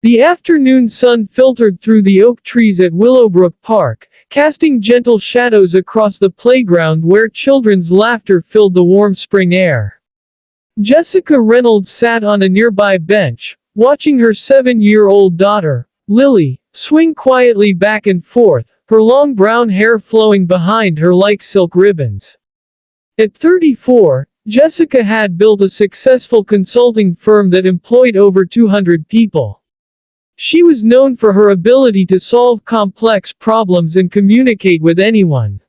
The afternoon sun filtered through the oak trees at Willowbrook Park, casting gentle shadows across the playground where children's laughter filled the warm spring air. Jessica Reynolds sat on a nearby bench, watching her 7-year-old daughter, Lily, swing quietly back and forth, her long brown hair flowing behind her like silk ribbons. At 34, Jessica had built a successful consulting firm that employed over 200 people. She was known for her ability to solve complex problems and communicate with anyone.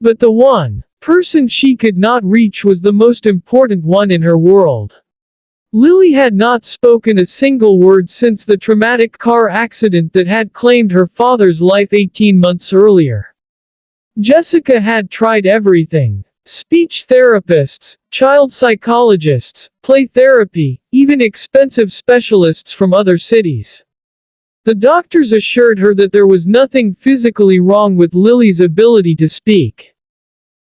But the one person she could not reach was the most important one in her world. Lily had not spoken a single word since the traumatic car accident that had claimed her father's life 18 months earlier. Jessica had tried everything. Speech therapists, child psychologists, play therapy, even expensive specialists from other cities. The doctors assured her that there was nothing physically wrong with Lily's ability to speak.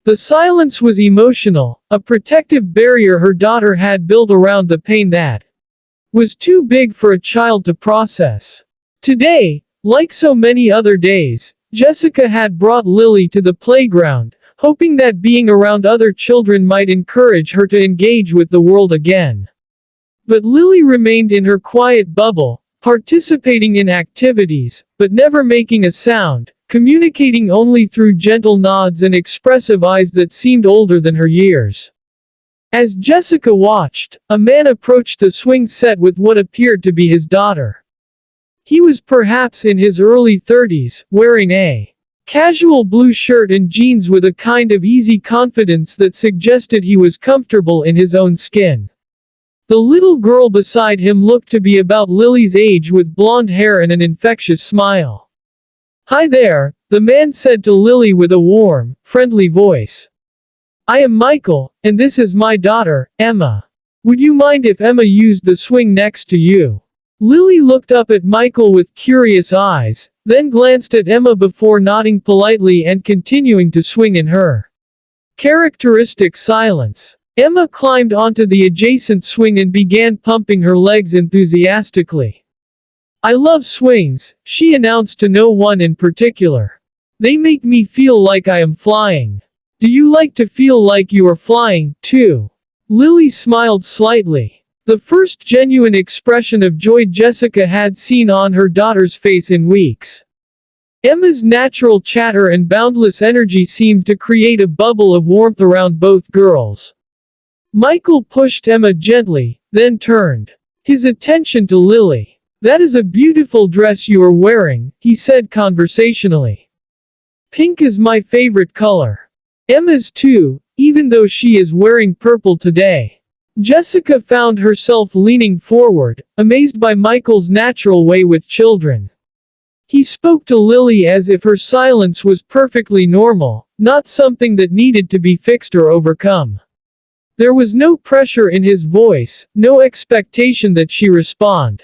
The silence was emotional, a protective barrier her daughter had built around the pain that was too big for a child to process. Today, like so many other days, Jessica had brought Lily to the playground, hoping that being around other children might encourage her to engage with the world again. But Lily remained in her quiet bubble, participating in activities, but never making a sound, communicating only through gentle nods and expressive eyes that seemed older than her years. As Jessica watched, a man approached the swing set with what appeared to be his daughter. He was perhaps in his early 30s, wearing a casual blue shirt and jeans with a kind of easy confidence that suggested he was comfortable in his own skin. The little girl beside him looked to be about Lily's age with blonde hair and an infectious smile. "Hi there," the man said to Lily with a warm, friendly voice. "I am Michael, and this is my daughter, Emma. Would you mind if Emma used the swing next to you?" Lily looked up at Michael with curious eyes, then glanced at Emma before nodding politely and continuing to swing in her characteristic silence. Emma climbed onto the adjacent swing and began pumping her legs enthusiastically. "I love swings," she announced to no one in particular. "They make me feel like I am flying. Do you like to feel like you are flying, too?" Lily smiled slightly. The first genuine expression of joy Jessica had seen on her daughter's face in weeks. Emma's natural chatter and boundless energy seemed to create a bubble of warmth around both girls. Michael pushed Emma gently, then turned his attention to Lily. "That is a beautiful dress you are wearing," he said conversationally. "Pink is my favorite color. Emma's too, even though she is wearing purple today." Jessica found herself leaning forward, amazed by Michael's natural way with children. He spoke to Lily as if her silence was perfectly normal, not something that needed to be fixed or overcome. There was no pressure in his voice, no expectation that she respond.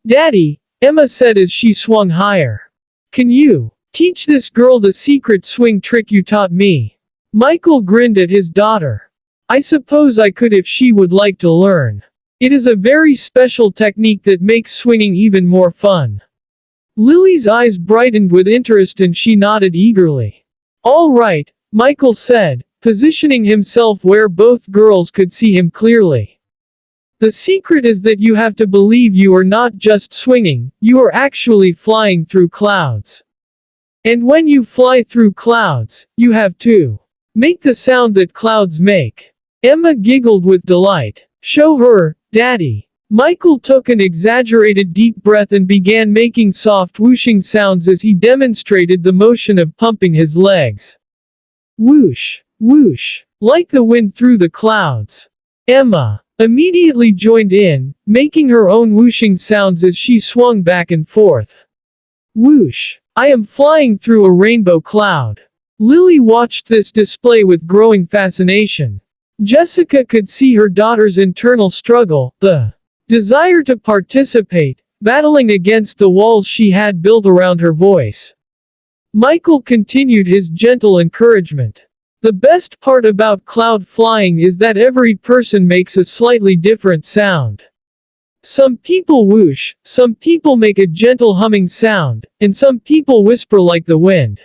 "Daddy," Emma said as she swung higher. "Can you teach this girl the secret swing trick you taught me?" Michael grinned at his daughter. "I suppose I could if she would like to learn. It is a very special technique that makes swinging even more fun." Lily's eyes brightened with interest and she nodded eagerly. "All right," Michael said, positioning himself where both girls could see him clearly. "The secret is that you have to believe you are not just swinging, you are actually flying through clouds. And when you fly through clouds, you have to make the sound that clouds make." Emma giggled with delight. "Show her, Daddy." Michael took an exaggerated deep breath and began making soft whooshing sounds as he demonstrated the motion of pumping his legs. Whoosh, whoosh, like the wind through the clouds. Emma immediately joined in, making her own whooshing sounds as she swung back and forth. Whoosh! I am flying through a rainbow cloud. Lily watched this display with growing fascination. Jessica could see her daughter's internal struggle, the desire to participate, battling against the walls she had built around her voice. Michael continued his gentle encouragement. The best part about cloud flying is that every person makes a slightly different sound. Some people whoosh, some people make a gentle humming sound, and some people whisper like the wind.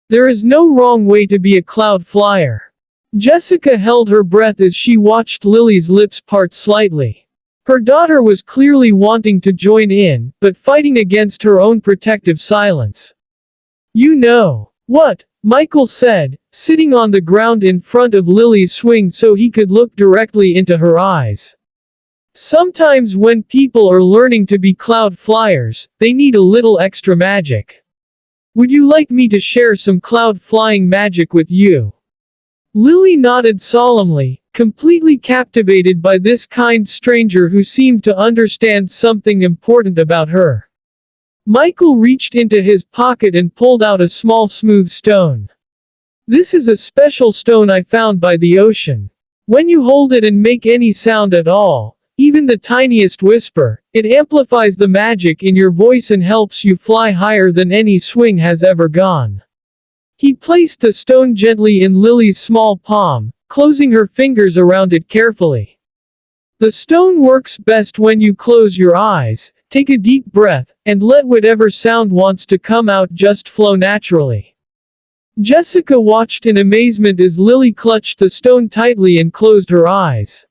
There is no wrong way to be a cloud flyer. Jessica held her breath as she watched Lily's lips part slightly. Her daughter was clearly wanting to join in, but fighting against her own protective silence. You know what? Michael said, sitting on the ground in front of Lily's swing so he could look directly into her eyes. Sometimes when people are learning to be cloud flyers, they need a little extra magic. Would you like me to share some cloud flying magic with you? Lily nodded solemnly, completely captivated by this kind stranger who seemed to understand something important about her. Michael reached into his pocket and pulled out a small smooth stone. This is a special stone I found by the ocean. When you hold it and make any sound at all, even the tiniest whisper, it amplifies the magic in your voice and helps you fly higher than any swing has ever gone. He placed the stone gently in Lily's small palm, closing her fingers around it carefully. The stone works best when you close your eyes, take a deep breath, and let whatever sound wants to come out just flow naturally. Jessica watched in amazement as Lily clutched the stone tightly and closed her eyes.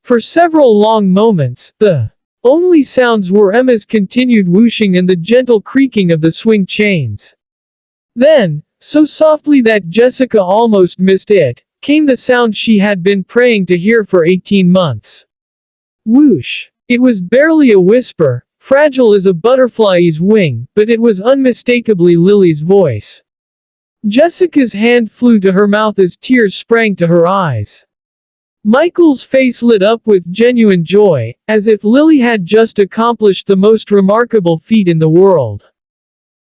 For several long moments, the only sounds were Emma's continued whooshing and the gentle creaking of the swing chains. Then, so softly that Jessica almost missed it, came the sound she had been praying to hear for 18 months. Whoosh! It was barely a whisper, fragile as a butterfly's wing, but it was unmistakably Lily's voice. Jessica's hand flew to her mouth as tears sprang to her eyes. Michael's face lit up with genuine joy, as if Lily had just accomplished the most remarkable feat in the world.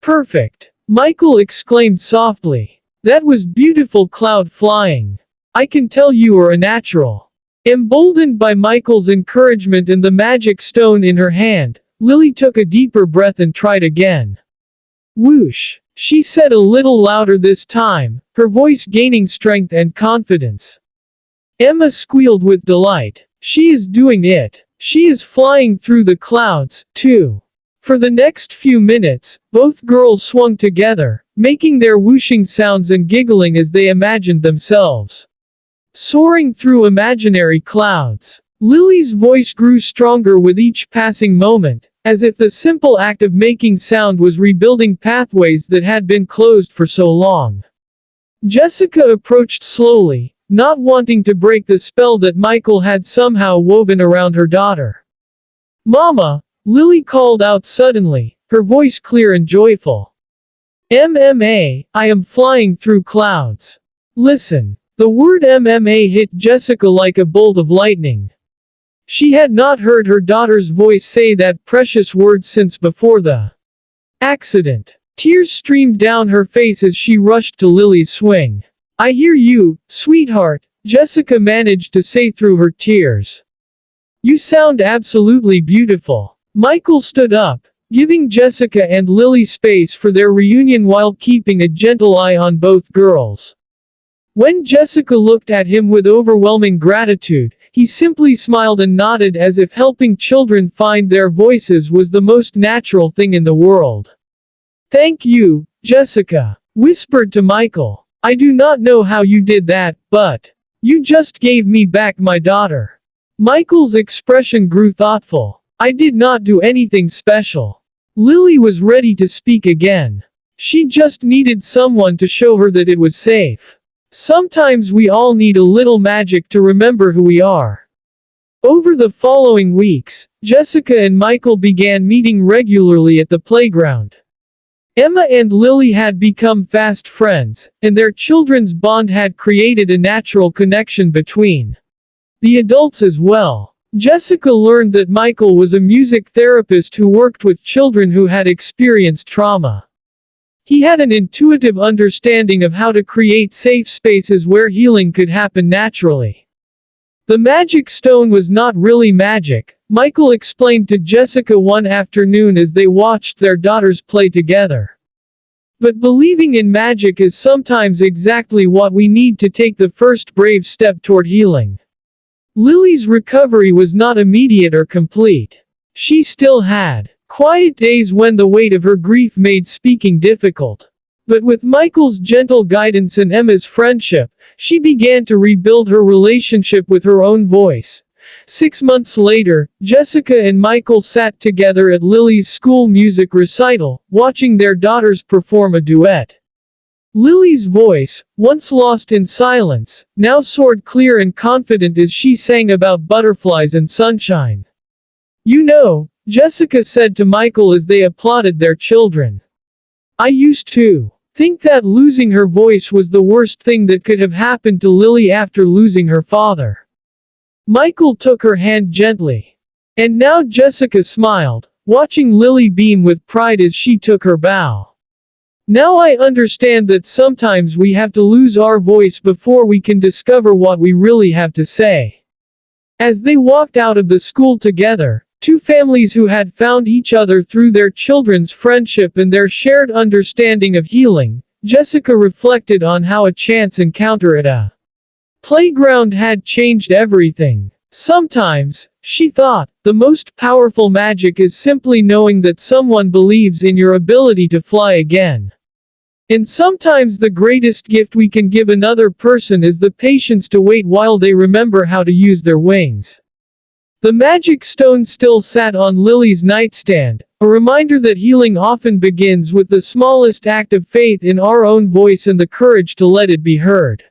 Perfect! Michael exclaimed softly. That was beautiful cloud flying. I can tell you are a natural. Emboldened by Michael's encouragement and the magic stone in her hand, Lily took a deeper breath and tried again. Whoosh! She said a little louder this time, her voice gaining strength and confidence. Emma squealed with delight. She is doing it. She is flying through the clouds, too. For the next few minutes, both girls swung together, making their whooshing sounds and giggling as they imagined themselves soaring through imaginary clouds. Lily's voice grew stronger with each passing moment, as if the simple act of making sound was rebuilding pathways that had been closed for so long. Jessica approached slowly, not wanting to break the spell that Michael had somehow woven around her daughter. Mama, Lily called out suddenly, her voice clear and joyful. MMA, I am flying through clouds. Listen. The word MMA hit Jessica like a bolt of lightning. She had not heard her daughter's voice say that precious word since before the accident. Tears streamed down her face as she rushed to Lily's swing. I hear you, sweetheart, Jessica managed to say through her tears. You sound absolutely beautiful. Michael stood up, giving Jessica and Lily space for their reunion while keeping a gentle eye on both girls. When Jessica looked at him with overwhelming gratitude, he simply smiled and nodded as if helping children find their voices was the most natural thing in the world. Thank you, Jessica, whispered to Michael. I do not know how you did that, but you just gave me back my daughter. Michael's expression grew thoughtful. I did not do anything special. Lily was ready to speak again. She just needed someone to show her that it was safe. Sometimes we all need a little magic to remember who we are. Over the following weeks, Jessica and Michael began meeting regularly at the playground. Emma and Lily had become fast friends, and their children's bond had created a natural connection between the adults as well. Jessica learned that Michael was a music therapist who worked with children who had experienced trauma. He had an intuitive understanding of how to create safe spaces where healing could happen naturally. The magic stone was not really magic, Michael explained to Jessica one afternoon as they watched their daughters play together. But believing in magic is sometimes exactly what we need to take the first brave step toward healing. Lily's recovery was not immediate or complete. She still had quiet days when the weight of her grief made speaking difficult. But with Michael's gentle guidance and Emma's friendship, she began to rebuild her relationship with her own voice. 6 months later, Jessica and Michael sat together at Lily's school music recital, watching their daughters perform a duet. Lily's voice, once lost in silence, now soared clear and confident as she sang about butterflies and sunshine. "You know," Jessica said to Michael as they applauded their children, "I used to think that losing her voice was the worst thing that could have happened to Lily after losing her father." Michael took her hand gently. And now Jessica smiled, watching Lily beam with pride as she took her bow. "Now I understand that sometimes we have to lose our voice before we can discover what we really have to say." As they walked out of the school together, two families who had found each other through their children's friendship and their shared understanding of healing, Jessica reflected on how a chance encounter at a playground had changed everything. Sometimes, she thought, the most powerful magic is simply knowing that someone believes in your ability to fly again. And sometimes the greatest gift we can give another person is the patience to wait while they remember how to use their wings. The magic stone still sat on Lily's nightstand, a reminder that healing often begins with the smallest act of faith in our own voice and the courage to let it be heard.